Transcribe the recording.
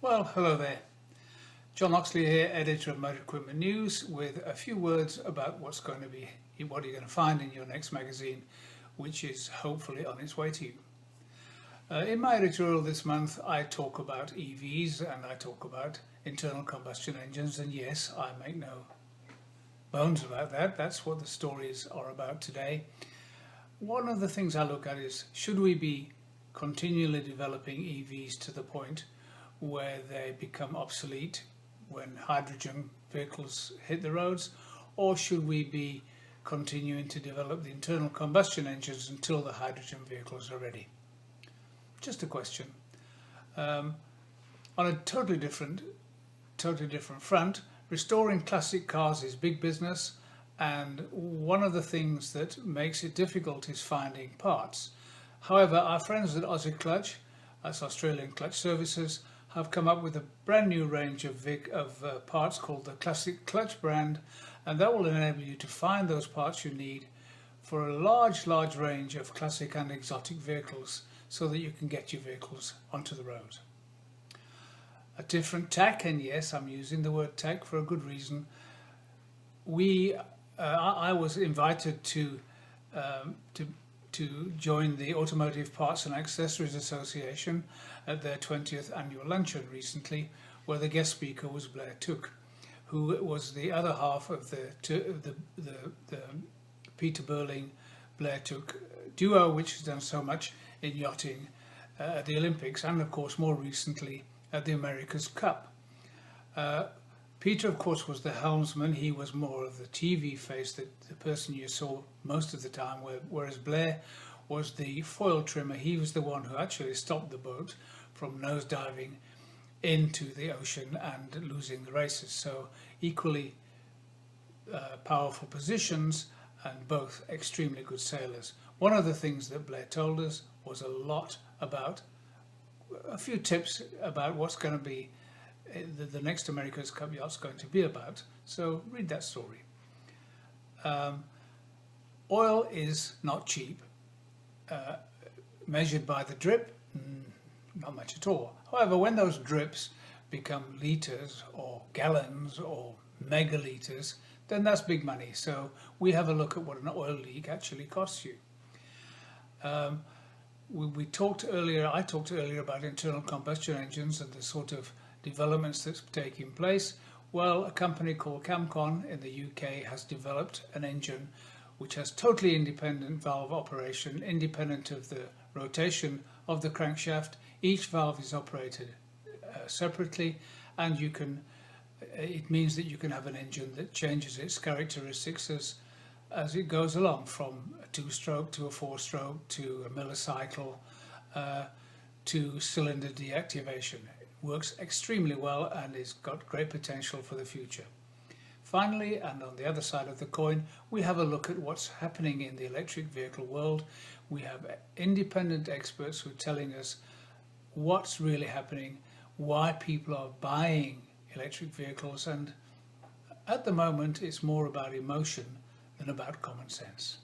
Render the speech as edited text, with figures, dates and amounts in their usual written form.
Well, hello there. John Oxley here, editor of Motor Equipment News, with a few words about what you're going to find in your next magazine, which is hopefully on its way to you. In my editorial this month, I talk about EVs and I talk about internal combustion engines, and yes, I make no bones about that. That's what the stories are about today. One of the things I look at is, should we be continually developing EVs to the point where they become obsolete when hydrogen vehicles hit the roads, or should we be continuing to develop the internal combustion engines until the hydrogen vehicles are ready? Just a question. On a totally different front, restoring classic cars is big business, and one of the things that makes it difficult is finding parts. However, our friends at Aussie Clutch, that's Australian Clutch Services, have come up with a brand new range of parts called the Classic Clutch brand, and that will enable you to find those parts you need for a large range of classic and exotic vehicles, so that you can get your vehicles onto the road. A different tack, and yes, I'm using the word tack for a good reason. I was invited to join the Automotive Parts and Accessories Association at their 20th annual luncheon recently, where the guest speaker was Blair Took, who was the other half of the Peter Burling Blair Took duo, which has done so much in yachting at the Olympics, and of course more recently at the America's Cup. Peter, of course, was the helmsman. He was more of the TV face, the person you saw most of the time, whereas Blair was the foil trimmer. He was the one who actually stopped the boat from nosediving into the ocean and losing the races. So equally powerful positions, and both extremely good sailors. One of the things that Blair told us was a few tips about what's going to be the next America's Cup yacht's going to be about. So read that story. Oil is not cheap. Measured by the drip, not much at all. However, when those drips become litres or gallons or megalitres, then that's big money. So we have a look at what an oil leak actually costs you. I talked earlier about internal combustion engines and the sort of developments that's taking place. Well, a company called Camcon in the UK has developed an engine which has totally independent valve operation, independent of the rotation of the crankshaft. Each valve is operated separately, and it means that you can have an engine that changes its characteristics as it goes along, from a 2-stroke to a 4-stroke to a millicycle to cylinder deactivation. It works extremely well and it's got great potential for the future. Finally, and on the other side of the coin, we have a look at what's happening in the electric vehicle world. We have independent experts who are telling us what's really happening, why people are buying electric vehicles, and at the moment it's more about emotion than about common sense.